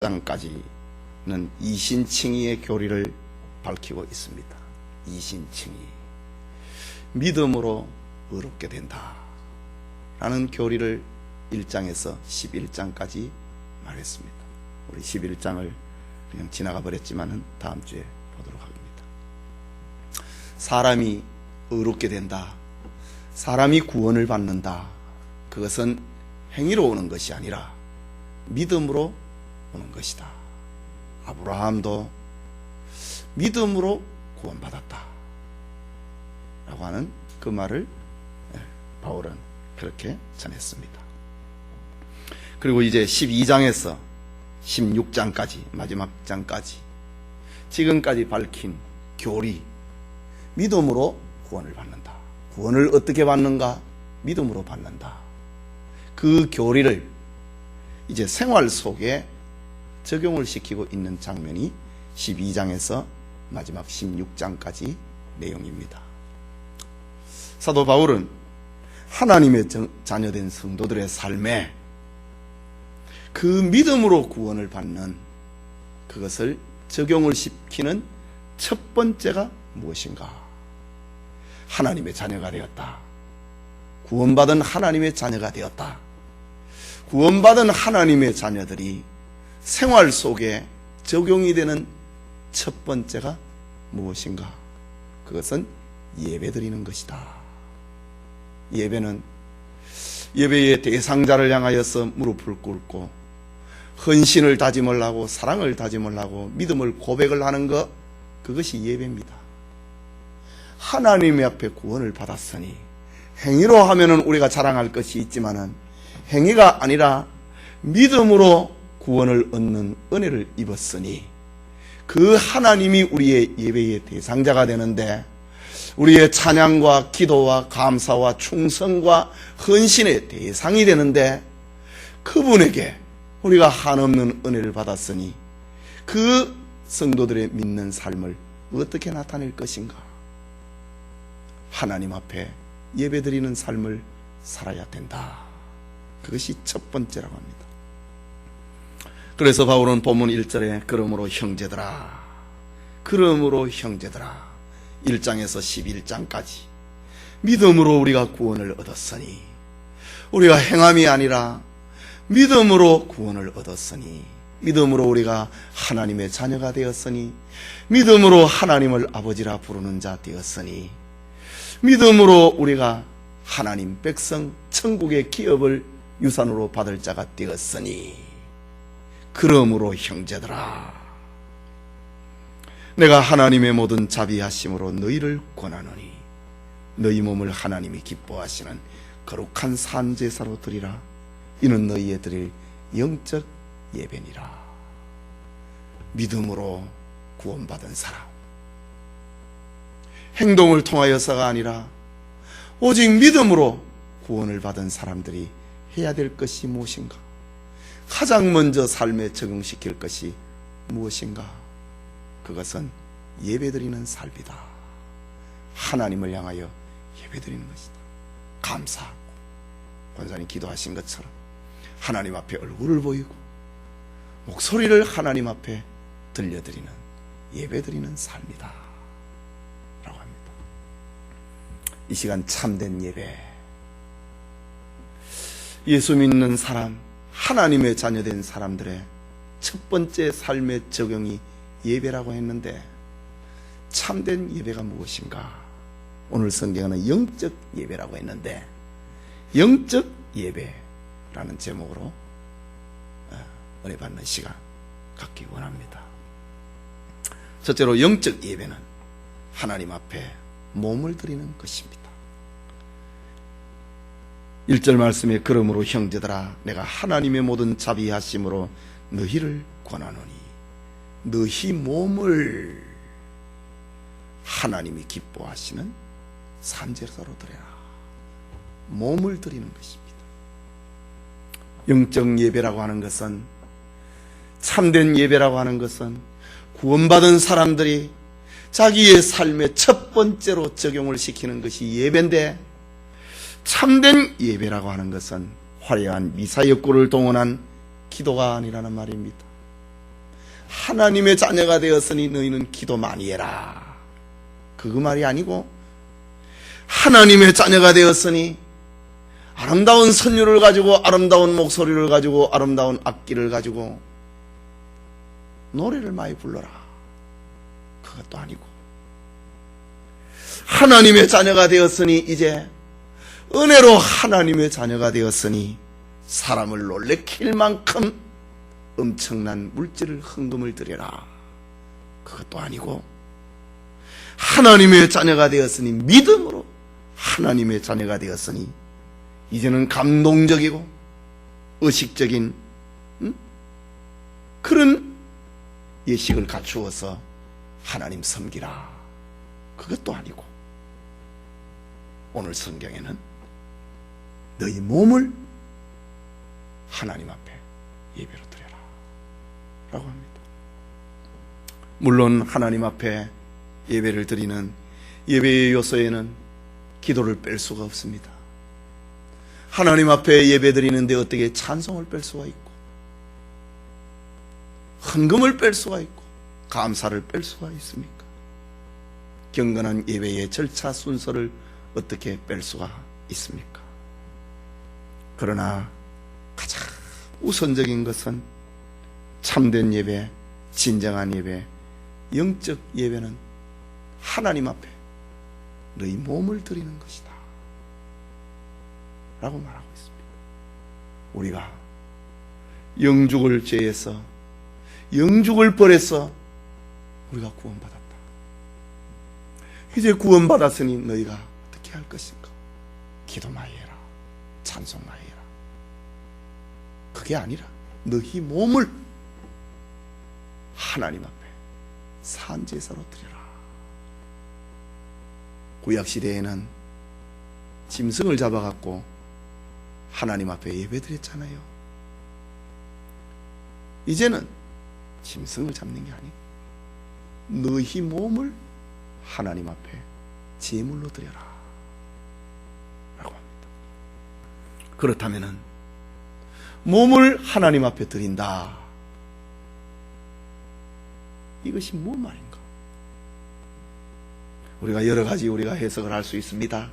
11장까지는 이신칭의의 교리를 밝히고 있습니다. 이신칭의, 믿음으로 의롭게 된다 라는 교리를 1장에서 11장까지 말했습니다. 우리 11장을 그냥 지나가 버렸지만은 다음 주에 보도록 하겠습니다. 사람이 의롭게 된다, 사람이 구원을 받는다, 그것은 행위로 오는 것이 아니라 믿음으로 오는 것이다. 아브라함도 믿음으로 구원받았다 라고 하는 그 말을 바울은 그렇게 전했습니다. 그리고 이제 12장에서 16장까지, 마지막 장까지 지금까지 밝힌 교리, 믿음으로 구원을 받는다. 구원을 어떻게 받는가? 믿음으로 받는다. 그 교리를 이제 생활 속에 적용을 시키고 있는 장면이 12장에서 마지막 16장까지 내용입니다. 사도 바울은 하나님의 자녀된 성도들의 삶에 그 믿음으로 구원을 받는 그것을 적용을 시키는 첫 번째가 무엇인가? 하나님의 자녀가 되었다. 구원받은 하나님의 자녀가 되었다. 구원받은 하나님의 자녀들이 생활 속에 적용이 되는 첫 번째가 무엇인가? 그것은 예배드리는 것이다. 예배는 예배의 대상자를 향하여서 무릎을 꿇고 헌신을 다짐을 하고 사랑을 다짐을 하고 믿음을 고백을 하는 것, 그것이 예배입니다. 하나님 앞에 구원을 받았으니 행위로 하면은 우리가 자랑할 것이 있지만은 행위가 아니라 믿음으로 구원을 얻는 은혜를 입었으니 그 하나님이 우리의 예배의 대상자가 되는데, 우리의 찬양과 기도와 감사와 충성과 헌신의 대상이 되는데, 그분에게 우리가 한없는 은혜를 받았으니 그 성도들의 믿는 삶을 어떻게 나타낼 것인가? 하나님 앞에 예배드리는 삶을 살아야 된다. 그것이 첫 번째라고 합니다. 그래서 바울은 본문 1절에 그러므로 형제들아, 1장에서 11장까지 믿음으로 우리가 구원을 얻었으니, 우리가 행함이 아니라 믿음으로 구원을 얻었으니, 믿음으로 우리가 하나님의 자녀가 되었으니, 믿음으로 하나님을 아버지라 부르는 자 되었으니, 믿음으로 우리가 하나님 백성 천국의 기업을 유산으로 받을 자가 되었으니, 그러므로 형제들아, 내가 하나님의 모든 자비하심으로 너희를 권하노니 너희 몸을 하나님이 기뻐하시는 거룩한 산제사로 드리라. 이는 너희의 드릴 영적 예배니라. 믿음으로 구원받은 사람, 행동을 통하여서가 아니라 오직 믿음으로 구원을 받은 사람들이 해야 될 것이 무엇인가? 가장 먼저 삶에 적용시킬 것이 무엇인가? 그것은 예배드리는 삶이다. 하나님을 향하여 예배드리는 것이다. 감사하고, 권사님 기도하신 것처럼 하나님 앞에 얼굴을 보이고 목소리를 하나님 앞에 들려드리는, 예배드리는 삶이다 라고 합니다. 이 시간 참된 예배, 예수 믿는 사람, 하나님의 자녀된 사람들의 첫 번째 삶의 적용이 예배라고 했는데, 참된 예배가 무엇인가? 오늘 성경은 영적 예배라고 했는데, 영적 예배라는 제목으로 은혜 받는 시간 갖기 원합니다. 첫째로 영적 예배는 하나님 앞에 몸을 드리는 것입니다. 1절 말씀에 그러므로 형제들아, 내가 하나님의 모든 자비하심으로 너희를 권하노니 너희 몸을 하나님이 기뻐하시는 산제사로 드려라. 몸을 드리는 것입니다. 영적 예배라고 하는 것은, 참된 예배라고 하는 것은 구원받은 사람들이 자기의 삶의 첫 번째로 적용을 시키는 것이 예배인데, 참된 예배라고 하는 것은 화려한 미사역구를 동원한 기도가 아니라는 말입니다. 하나님의 자녀가 되었으니 너희는 기도 많이 해라. 그 말이 아니고 하나님의 자녀가 되었으니 아름다운 선율을 가지고 아름다운 목소리를 가지고 아름다운 악기를 가지고 노래를 많이 불러라. 그것도 아니고 하나님의 자녀가 되었으니 이제 은혜로 하나님의 자녀가 되었으니 사람을 놀래킬 만큼 엄청난 물질을 헌금을 드려라. 그것도 아니고 하나님의 자녀가 되었으니 믿음으로 하나님의 자녀가 되었으니 이제는 감동적이고 의식적인 그런 예식을 갖추어서 하나님 섬기라. 그것도 아니고 오늘 성경에는 너희 몸을 하나님 앞에 예배로 드려라 라고 합니다. 물론 하나님 앞에 예배를 드리는 예배의 요소에는 기도를 뺄 수가 없습니다. 하나님 앞에 예배 드리는데 어떻게 찬송을 뺄 수가 있고 헌금을 뺄 수가 있고 감사를 뺄 수가 있습니까? 경건한 예배의 절차 순서를 어떻게 뺄 수가 있습니까? 그러나 가장 우선적인 것은 참된 예배, 진정한 예배, 영적 예배는 하나님 앞에 너희 몸을 드리는 것이다 라고 말하고 있습니다. 우리가 영죽을 죄해서 영죽을 버려서 우리가 구원받았다. 이제 구원받았으니 너희가 어떻게 할 것인가? 기도 많이 해라. 찬송 많이 해라. 그게 아니라 너희 몸을 하나님 앞에 산제사로 드려라. 구약시대에는 짐승을 잡아갖고 하나님 앞에 예배드렸잖아요. 이제는 짐승을 잡는 게 아니고 너희 몸을 하나님 앞에 제물로 드려라 라고 합니다. 그렇다면 몸을 하나님 앞에 드린다. 이것이 뭔 말인가? 우리가 여러 가지 우리가 해석을 할 수 있습니다.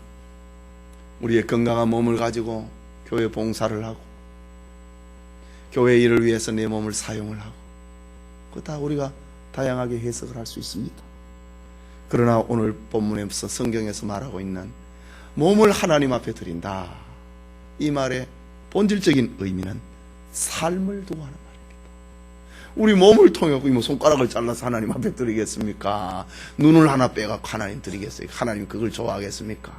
우리의 건강한 몸을 가지고 교회 봉사를 하고 교회 일을 위해서 내 몸을 사용을 하고 그거 다 우리가 다양하게 해석을 할 수 있습니다. 그러나 오늘 본문에서 성경에서 말하고 있는 몸을 하나님 앞에 드린다. 이 말의 본질적인 의미는 삶을 두고 하는 말입니다. 우리 몸을 통해 뭐 손가락을 잘라서 하나님 앞에 드리겠습니까? 눈을 하나 빼갖고 하나님 드리겠어요? 하나님 그걸 좋아하겠습니까?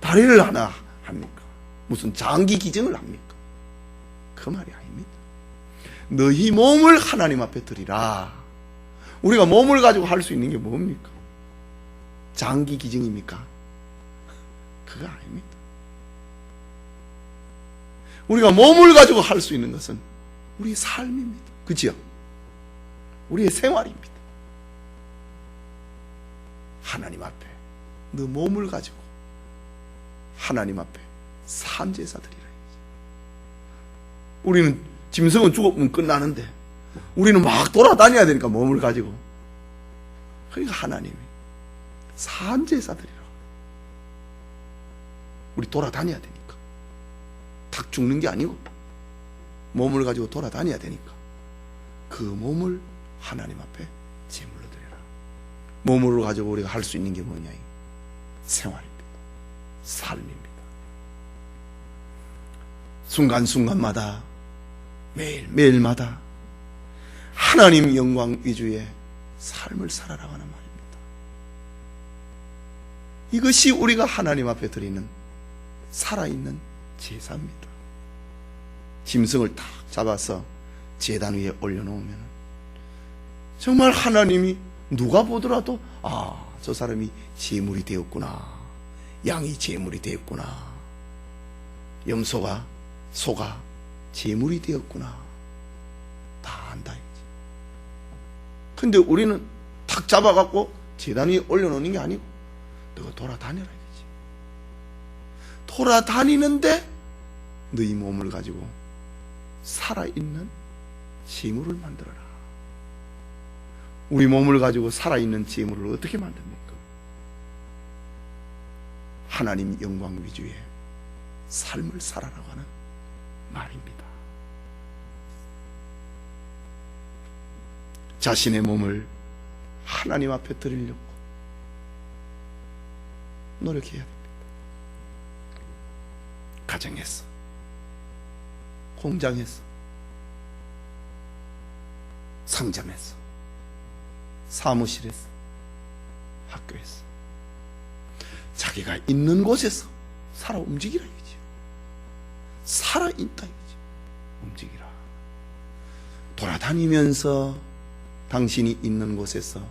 다리를 하나 합니까? 무슨 장기 기증을 합니까? 그 말이 아닙니다. 너희 몸을 하나님 앞에 드리라. 우리가 몸을 가지고 할 수 있는 게 뭡니까? 장기 기증입니까? 그거 아닙니다. 우리가 몸을 가지고 할 수 있는 것은 우리의 삶입니다. 그치요? 우리의 생활입니다. 하나님 앞에 너 몸을 가지고 하나님 앞에 산제사 드리라. 우리는 짐승은 죽으면 끝나는데 우리는 막 돌아다녀야 되니까 몸을 가지고. 그러니까 하나님이 산제사 드리라. 우리 돌아다녀야 되니까. 탁 죽는 게 아니고 몸을 가지고 돌아다녀야 되니까 그 몸을 하나님 앞에 제물로 드려라. 몸을 가지고 우리가 할 수 있는 게 뭐냐? 생활입니다. 삶입니다. 순간순간마다 매일매일마다 하나님 영광 위주의 삶을 살아라고 하는 말입니다. 이것이 우리가 하나님 앞에 드리는 살아있는 제사입니다. 짐승을 딱 잡아서 제단 위에 올려놓으면 정말 하나님이 누가 보더라도 저 사람이 제물이 되었구나. 양이 제물이 되었구나. 염소가 소가 제물이 되었구나. 다 안다. 근데 우리는 탁 잡아갖고 제단 위에 올려놓는 게 아니고 너가 돌아다녀라 이거지. 돌아다니는데 너희 몸을 가지고 살아있는 제물을 만들어라. 우리 몸을 가지고 살아있는 제물을 어떻게 만듭니까? 하나님 영광 위주의 삶을 살아라고 하는 말입니다. 자신의 몸을 하나님 앞에 드리려고 노력해야 됩니다. 가정에서, 공장에서, 상점에서, 사무실에서, 학교에서, 자기가 있는 곳에서 살아 움직이라 이거지. 살아있다 이거지. 움직이라. 돌아다니면서 당신이 있는 곳에서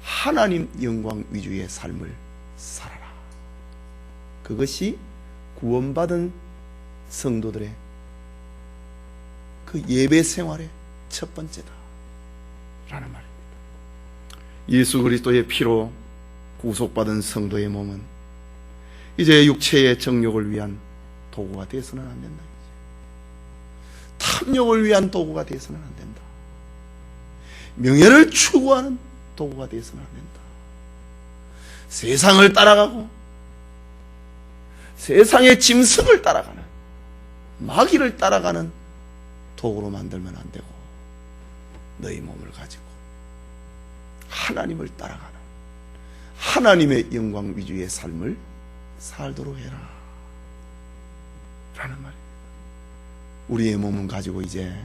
하나님 영광 위주의 삶을 살아라. 그것이 구원받은 성도들의 그 예배 생활의 첫 번째다 라는 말입니다. 예수 그리스도의 피로 구속받은 성도의 몸은 이제 육체의 정욕을 위한 도구가 되어서는 안 된다. 탐욕을 위한 도구가 되어서는 안 된다. 명예를 추구하는 도구가 되어서는 안 된다. 세상을 따라가고 세상의 짐승을 따라가는, 마귀를 따라가는 도구로 만들면 안 되고, 너희 몸을 가지고 하나님을 따라가는 하나님의 영광 위주의 삶을 살도록 해라 라는 말입니다. 우리의 몸은 가지고 이제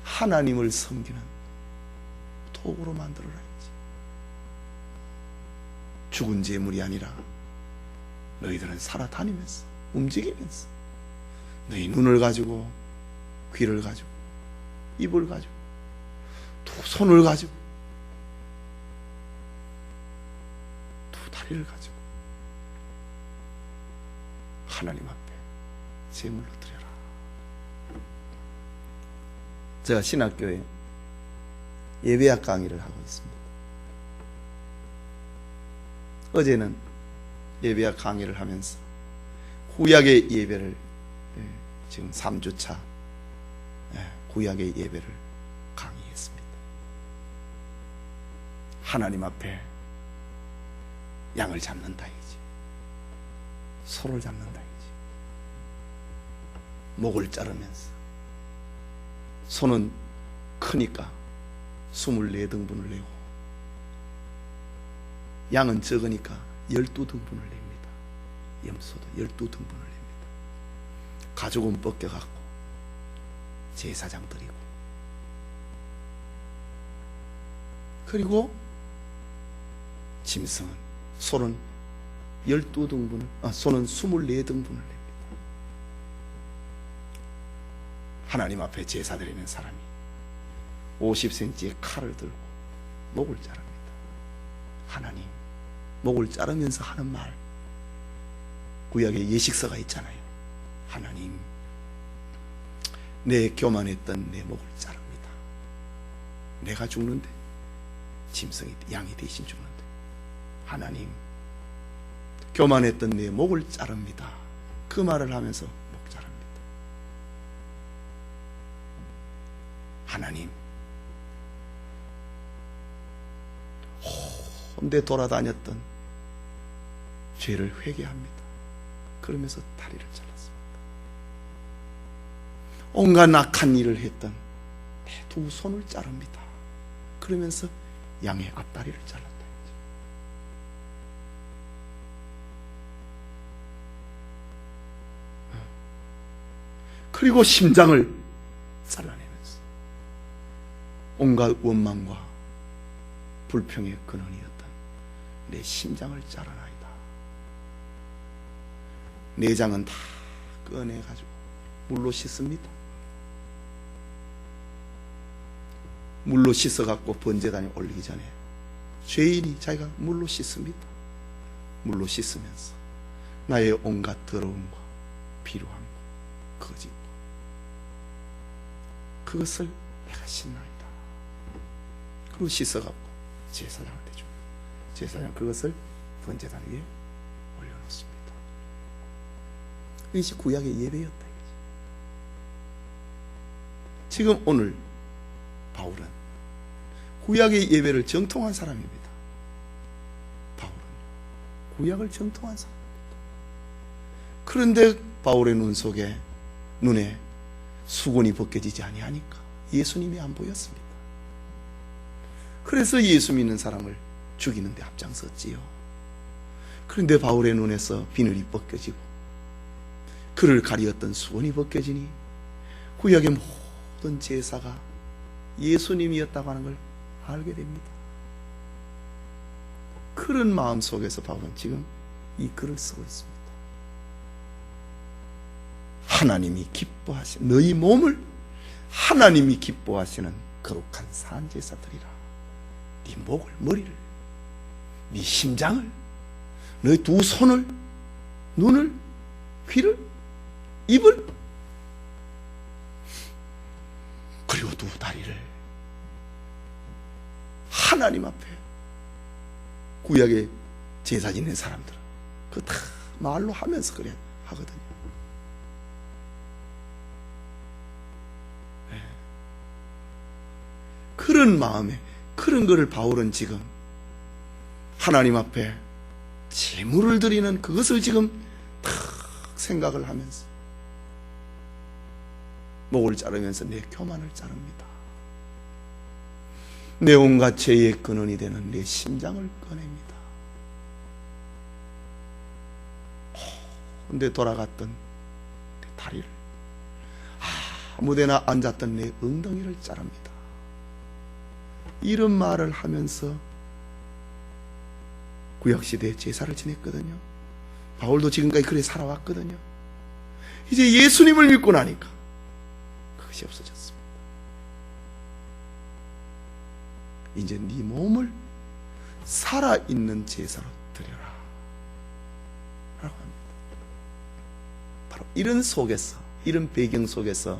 하나님을 섬기는 도구로 만들어라. 죽은 재물이 아니라 너희들은 살아다니면서, 움직이면서, 너희 눈을 가지고, 귀를 가지고, 입을 가지고, 두 손을 가지고, 두 다리를 가지고 하나님 앞에 제물로 드려라. 제가 신학교에 예배학 강의를 하고 있습니다. 어제는 예배학 강의를 하면서 구약의 예배를, 지금 3주차 구약의 예배를 강의했습니다. 하나님 앞에 양을 잡는다 이지, 소를 잡는다 이지. 목을 자르면서, 소는 크니까 24등분을 내고, 양은 적으니까 12등분을 냅니다. 염소도 12등분을 냅니다. 가죽은 벗겨갖고 제사장 드리고, 그리고 짐승은, 소는 12등분을, 소는 24등분을 냅니다. 하나님 앞에 제사 드리는 사람이 50cm의 칼을 들고 목을 자릅니다. 하나님, 목을 자르면서 하는 말, 구약의 예식서가 있잖아요. 하나님, 내 교만했던 내 목을 자릅니다. 내가 죽는데 짐승이, 양이 대신 죽는데 하나님, 교만했던 내 목을 자릅니다. 그 말을 하면서 목 자릅니다. 하나님, 혼대 돌아다녔던 죄를 회개합니다. 그러면서 다리를 잘랐습니다. 온갖 악한 일을 했던 내 두 손을 자릅니다. 그러면서 양의 앞다리를 잘랐다. 그리고 심장을 잘라내면서 온갖 원망과 불평의 근원이었던 내 심장을 잘라나이다. 내장은 다 꺼내가지고 물로 씻습니다. 물로 씻어갖고 번제단에 올리기 전에 죄인이 자기가 물로 씻습니다. 물로 씻으면서 나의 온갖 더러움과 비루함과 거짓과 그것을 내가 씻나이다. 그리고 씻어갖고 제사장한테 줍니다. 제사장 그것을 번제단 위에 올려놓습니다. 이것이 구약의 예배였다. 지금 오늘 바울은 구약의 예배를 정통한 사람입니다. 바울은 구약을 정통한 사람입니다. 그런데 바울의 눈에 수건이 벗겨지지 아니하니까 예수님이 안 보였습니다. 그래서 예수 믿는 사람을 죽이는 데 앞장섰지요. 그런데 바울의 눈에서 비늘이 벗겨지고 그를 가리었던 수건이 벗겨지니 구약의 모든 제사가 예수님이었다고 하는 걸 알게 됩니다. 그런 마음 속에서 바울은 지금 이 글을 쓰고 있습니다. 하나님이 기뻐하시는 너희 몸을 하나님이 기뻐하시는 거룩한 산제사드리라. 네 목을, 머리를, 네 심장을, 너희 두 손을, 눈을, 귀를, 입을, 그리고 두 다리를 하나님 앞에 구약의 제사 지낸 사람들은 그거 다 말로 하면서 그래 하거든요. 네. 그런 마음에 그런 거를 바울은 지금 하나님 앞에 제물을 드리는 그것을 지금 탁 생각을 하면서 목을 자르면서 내 교만을 자릅니다. 내 온갖 죄의 근원이 되는 내 심장을 꺼냅니다. 근데 돌아갔던 내 다리를, 아무데나 앉았던 내 엉덩이를 자릅니다. 이런 말을 하면서 구약시대에 제사를 지냈거든요. 바울도 지금까지 그래 살아왔거든요. 이제 예수님을 믿고 나니까 그것이 없어졌습니다. 이제 네 몸을 살아있는 제사로 드려라 라고 합니다. 바로 이런 속에서, 이런 배경 속에서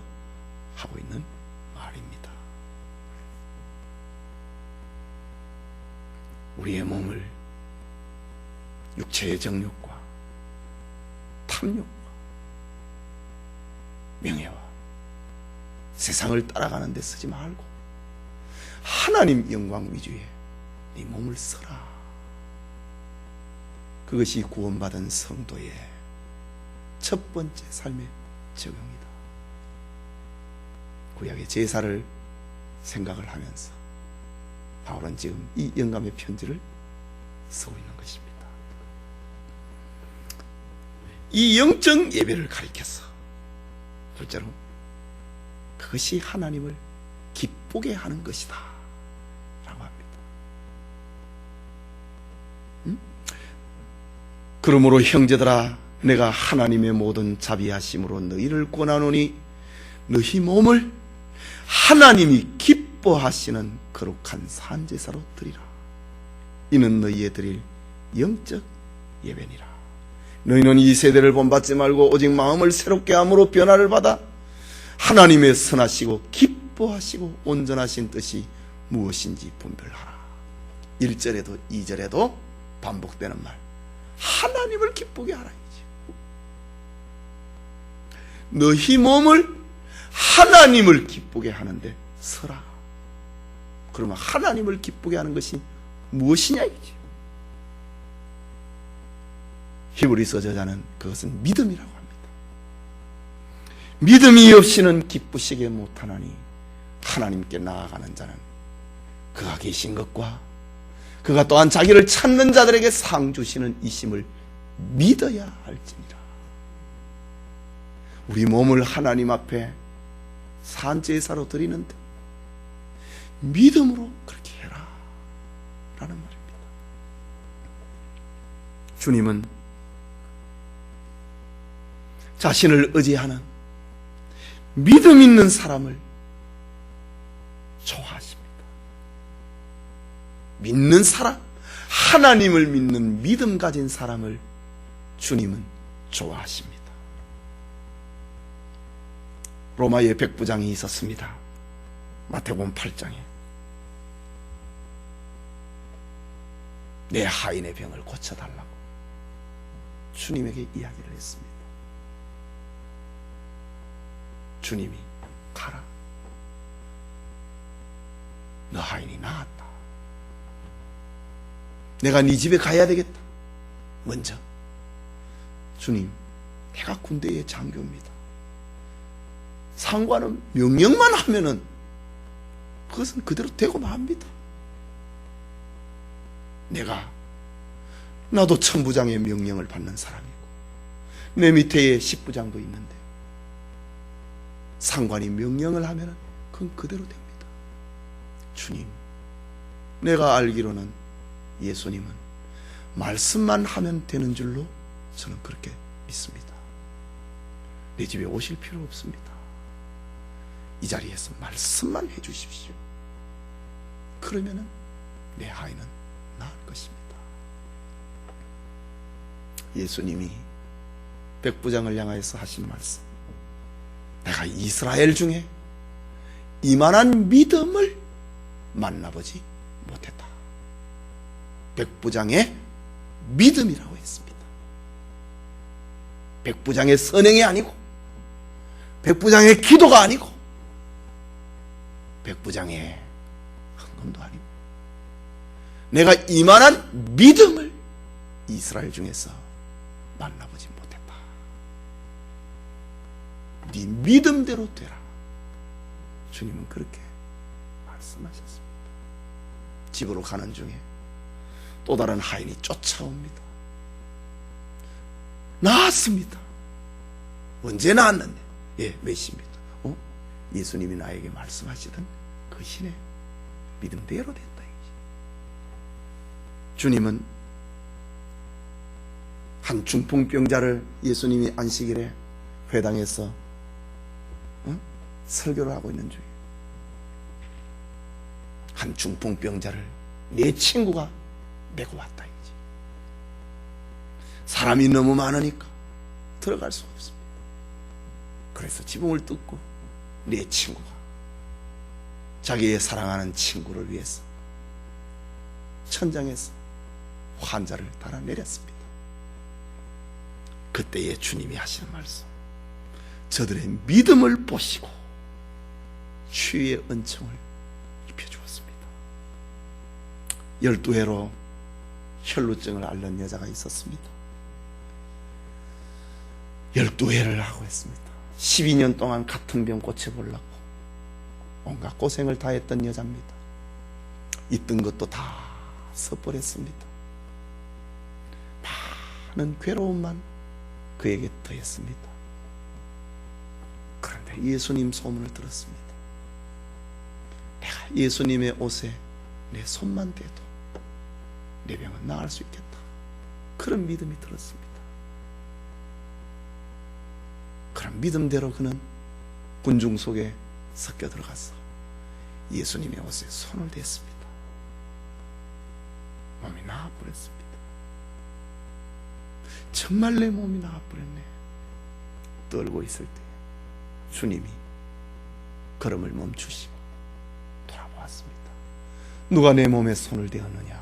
하고 있는 말입니다. 우리의 몸을 육체의 정욕과 탐욕과 명예와 세상을 따라가는 데 쓰지 말고 하나님 영광 위주에 네 몸을 써라. 그것이 구원받은 성도의 첫 번째 삶의 적용이다. 구약의 제사를 생각을 하면서 바울은 지금 이 영감의 편지를 쓰고 있는 것입니다. 이 영적 예배를 가리켜서 둘째로 그것이 하나님을 기쁘게 하는 것이다 라고 합니다. 그러므로 형제들아, 내가 하나님의 모든 자비하심으로 너희를 권하노니 너희 몸을 하나님이 기뻐하시는 거룩한 산제사로 드리라. 이는 너희의 드릴 영적 예배니라. 너희는 이 세대를 본받지 말고 오직 마음을 새롭게 함으로 변화를 받아 하나님의 선하시고 기뻐하시고 온전하신 뜻이 무엇인지 분별하라. 1절에도 2절에도 반복되는 말, 하나님을 기쁘게 하라. 너희 몸을 하나님을 기쁘게 하는데 서라. 그러면 하나님을 기쁘게 하는 것이 무엇이냐 이지. 히브리서 저자는 그것은 믿음이라고 합니다. 믿음이 없이는 기쁘시게 못하나니 하나님께 나아가는 자는 그가 계신 것과 그가 또한 자기를 찾는 자들에게 상 주시는 이심을 믿어야 할지니라. 우리 몸을 하나님 앞에 산제사로 드리는데 믿음으로 그렇게 해라 라는 말입니다. 주님은 자신을 의지하는 믿음 있는 사람을 좋아하십니다. 믿는 사람, 하나님을 믿는 믿음 가진 사람을 주님은 좋아하십니다. 로마의 백부장이 있었습니다. 마태복음 8장에 내 하인의 병을 고쳐달라고 주님에게 이야기를 했습니다. 주님이 가라, 너 하인이 나았다. 내가 네 집에 가야 되겠다. 먼저 주님, 내가 군대의 장교입니다. 상관은 명령만 하면은 그것은 그대로 되고 맙니다. 나도 천부장의 명령을 받는 사람이고 내 밑에 10부장도 있는데 상관이 명령을 하면은 그건 그대로 됩니다. 주님, 내가 알기로는 예수님은 말씀만 하면 되는 줄로 저는 그렇게 믿습니다. 내 집에 오실 필요 없습니다. 이 자리에서 말씀만 해주십시오. 그러면은 내 하인은 나을 것입니다. 예수님이 백부장을 향하여서 하신 말씀, 내가 이스라엘 중에 이만한 믿음을 만나보지 못했다. 백부장의 믿음이라고 했습니다. 백부장의 선행이 아니고 백부장의 기도가 아니고 백부장의 헌금도 아니고 내가 이만한 믿음을 이스라엘 중에서 만나보지 못했다. 네 믿음대로 되라. 주님은 그렇게 말씀하셨습니다. 집으로 가는 중에 또 다른 하인이 쫓아옵니다. 나았습니다. 언제 나았는데? 몇 시입니다. 예수님이 나에게 말씀하시던 그 신의 믿음대로 됐다. 주님은 한 중풍병자를 예수님이 안식일에 회당에서 설교를 하고 있는 중에 한 중풍병자를 내 친구가 메고 왔다. 사람이 너무 많으니까 들어갈 수가 없습니다. 그래서 지붕을 뜯고 내 친구가 자기의 사랑하는 친구를 위해서 천장에서 환자를 달아내렸습니다. 그때에 주님이 하시는 말씀, 저들의 믿음을 보시고 치유의 은총을 입혀주었습니다. 12회로 혈루증을 앓는 여자가 있었습니다. 12회를 하고 했습니다. 12년 동안 같은 병 고쳐보려고 온갖 고생을 다 했던 여자입니다. 있던 것도 다 섣버렸습니다. 많은 괴로움만 그에게 더했습니다. 그런데 예수님 소문을 들었습니다. 내가 예수님의 옷에 내 손만 대도 내 병은 나을 수 있겠다. 그런 믿음이 들었습니다. 그런 믿음대로 그는 군중 속에 섞여 들어가서 예수님의 옷에 손을 댔습니다. 몸이 나아버렸습니다. 정말 내 몸이 나아버렸네. 떨고 있을 때 주님이 걸음을 멈추시고 돌아보았습니다. 누가 내 몸에 손을 대었느냐?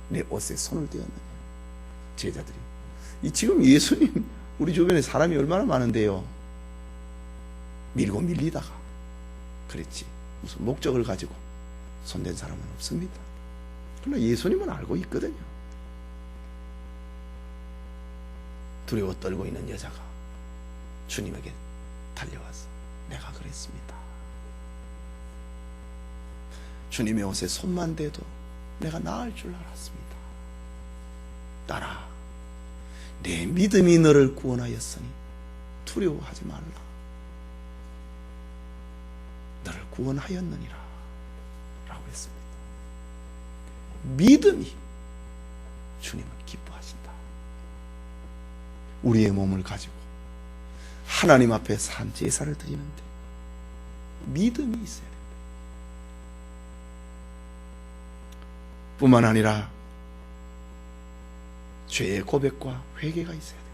내 옷에 손을 대었느냐? 제자들이, 지금 예수님 우리 주변에 사람이 얼마나 많은데요. 밀고 밀리다가 그랬지 무슨 목적을 가지고 손댄 사람은 없습니다. 그러나 예수님은 알고 있거든요. 두려워 떨고 있는 여자가 주님에게 달려와서 내가 그랬습니다. 주님의 옷에 손만 대도 내가 나을 줄 알았습니다. 딸아, 내 믿음이 너를 구원하였으니 두려워하지 말라. 너를 구원하였느니라 라고 했습니다. 믿음이 주님은 기뻐하신다. 우리의 몸을 가지고 하나님 앞에 산 제사를 드리는데 믿음이 있어야 됩니다. 뿐만 아니라 죄의 고백과 회개가 있어야 됩니다.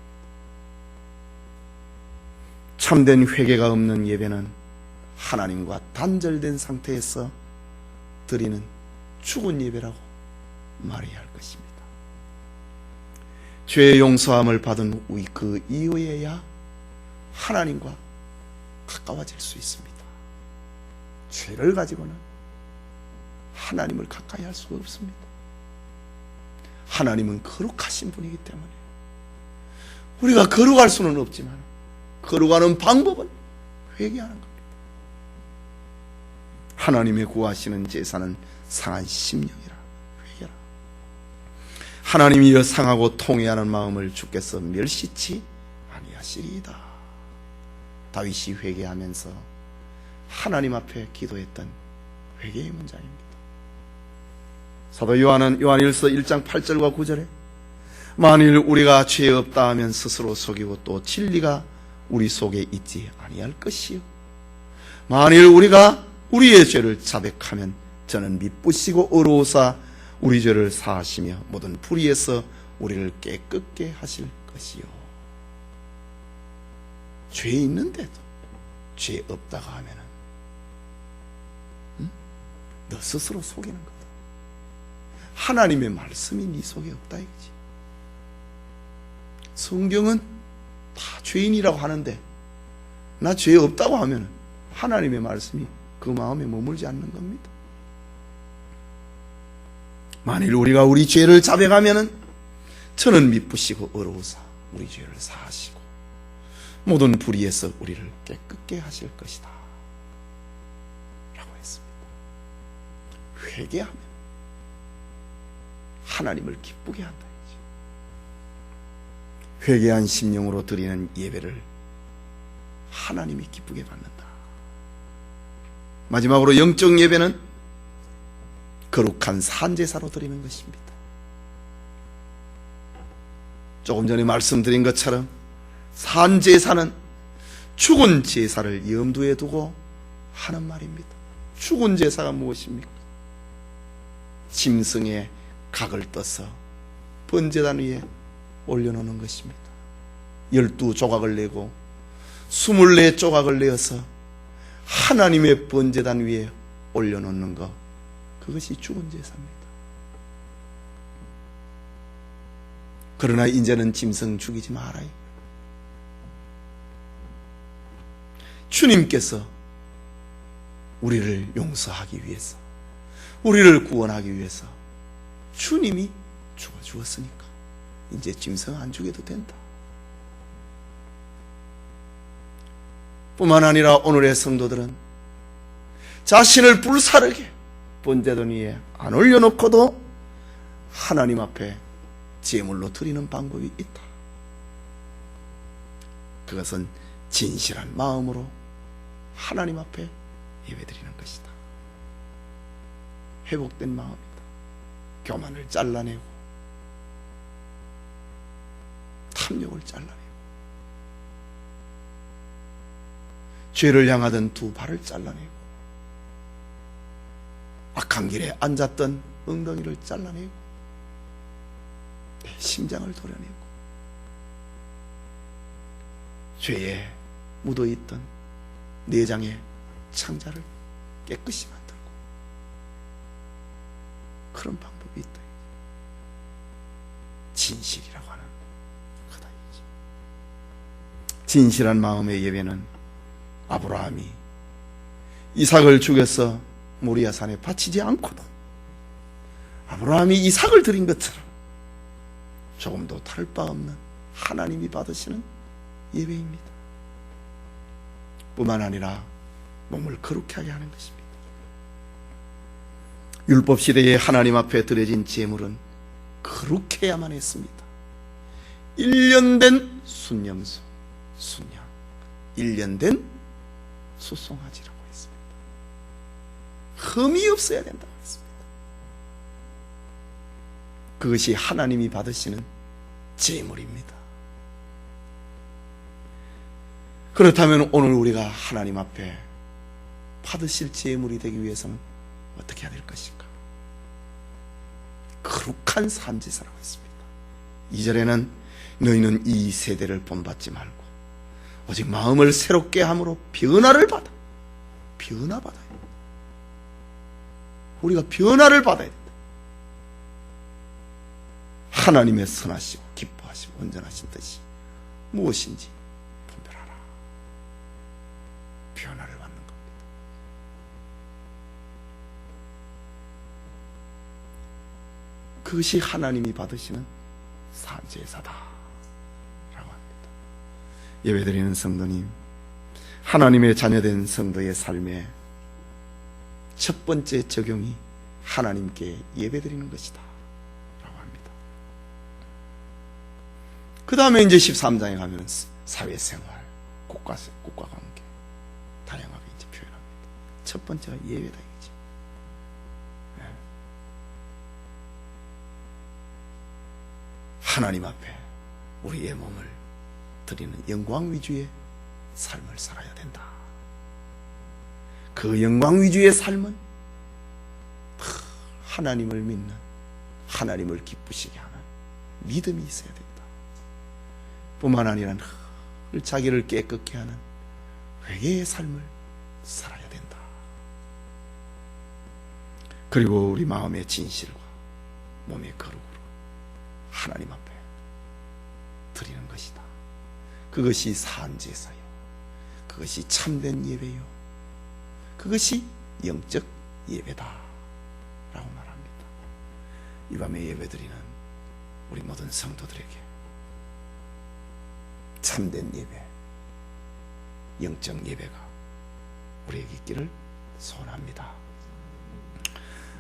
참된 회개가 없는 예배는 하나님과 단절된 상태에서 드리는 죽은 예배라고 말해야 할 것입니다. 죄의 용서함을 받은 그 이후에야 하나님과 가까워질 수 있습니다. 죄를 가지고는 하나님을 가까이 할 수가 없습니다. 하나님은 거룩하신 분이기 때문에 우리가 거룩할 수는 없지만 거룩하는 방법은 회개하는 겁니다. 하나님의 구하시는 제사는 상한 심령이라. 회개라. 하나님이여 상하고 통회하는 마음을 주께서 멸시치 아니하시리이다. 다윗이 회개하면서 하나님 앞에 기도했던 회개의 문장입니다. 사도 요한은 요한일서 1장 8절과 9절에 만일 우리가 죄 없다 하면 스스로 속이고 또 진리가 우리 속에 있지 아니할 것이요 만일 우리가 우리의 죄를 자백하면 저는 미쁘시고 의로우사 우리 죄를 사하시며 모든 불의에서 우리를 깨끗게 하실 것이요. 죄 있는데도 죄 없다가 하면은 너 스스로 속이는 거다. 하나님의 말씀이 네 속에 없다 이거지. 성경은 다 죄인이라고 하는데 나 죄 없다고 하면 하나님의 말씀이 그 마음에 머물지 않는 겁니다. 만일 우리가 우리 죄를 자백하면 저는 미쁘시고 의로우사 우리 죄를 사하시고 모든 불의에서 우리를 깨끗게 하실 것이다 라고 했습니다. 회개하면 하나님을 기쁘게 한다. 회개한 심령으로 드리는 예배를 하나님이 기쁘게 받는다. 마지막으로 영적 예배는 거룩한 산제사로 드리는 것입니다. 조금 전에 말씀드린 것처럼 산제사는 죽은 제사를 염두에 두고 하는 말입니다. 죽은 제사가 무엇입니까? 짐승의 각을 떠서 번제단 위에 올려놓는 것입니다. 12조각을 내고 24조각을 내어서 하나님의 번제단 위에 올려놓는 것, 그것이 죽은 제사입니다. 그러나 이제는 짐승 죽이지 말아요. 주님께서 우리를 용서하기 위해서, 우리를 구원하기 위해서 주님이 죽어주었으니까 이제 짐승 안 죽여도 된다. 뿐만 아니라 오늘의 성도들은 자신을 불사르게 번제단 위에 안 올려놓고도 하나님 앞에 제물로 드리는 방법이 있다. 그것은 진실한 마음으로 하나님 앞에 예배드리는 것이다. 회복된 마음이다. 교만을 잘라내고 탐욕을 잘라내고 죄를 향하던 두 발을 잘라내고 악한 길에 앉았던 엉덩이를 잘라내고 내 심장을 도려내고 죄에 묻어있던 내장의 창자를 깨끗이 만들고 그런 방법이 있다. 진실이라고 하는 거다. 진실한 마음의 예배는 아브라함이 이삭을 죽여서 모리아 산에 바치지 않고도 아브라함이 이삭을 드린 것처럼 조금도 다를 바 없는 하나님이 받으시는 예배입니다. 뿐만 아니라 몸을 거룩하게 하게 하는 것입니다. 율법 시대에 하나님 앞에 드려진 제물은 거룩해야만 했습니다. 1년 된 순염소, 순양, 1년 된 수송아지라고 했습니다. 흠이 없어야 된다고 했습니다. 그것이 하나님이 받으시는 제물입니다. 그렇다면 오늘 우리가 하나님 앞에 받으실 제물이 되기 위해서는 어떻게 해야 될 것인가? 거룩한 산제사라고 했습니다. 2절에는 너희는 이 세대를 본받지 말고 오직 마음을 새롭게 함으로 변화를 받아. 변화받아야 된다. 우리가 변화를 받아야 된다. 하나님의 선하시고 기뻐하시고 온전하신 뜻이 무엇인지 분별하라. 변화를 받는 겁니다. 그것이 하나님이 받으시는 산제사다 라고 합니다. 예배드리는 성도님, 하나님의 자녀된 성도의 삶의 첫 번째 적용이 하나님께 예배드리는 것이다 라고 합니다. 그 다음에 이제 13장에 가면 사회생활, 국가관계 다양하게 이제 표현합니다. 첫 번째가 예배다 이거지. 하나님 앞에 우리의 몸을 드리는 영광 위주의 삶을 살아야 된다. 그 영광 위주의 삶은 하나님을 믿는, 하나님을 기쁘시게 하는 믿음이 있어야 된다. 뿐만 아니라 늘 자기를 깨끗게 하는 회개의 삶을 살아야 된다. 그리고 우리 마음의 진실과 몸의 거룩으로 하나님 앞에 드리는 것이다. 그것이 산제사요, 그것이 참된 예배요, 그것이 영적 예배다 라고 말합니다. 이 밤에 예배드리는 우리 모든 성도들에게 참된 예배, 영적 예배가 우리에게 있기를 소원합니다.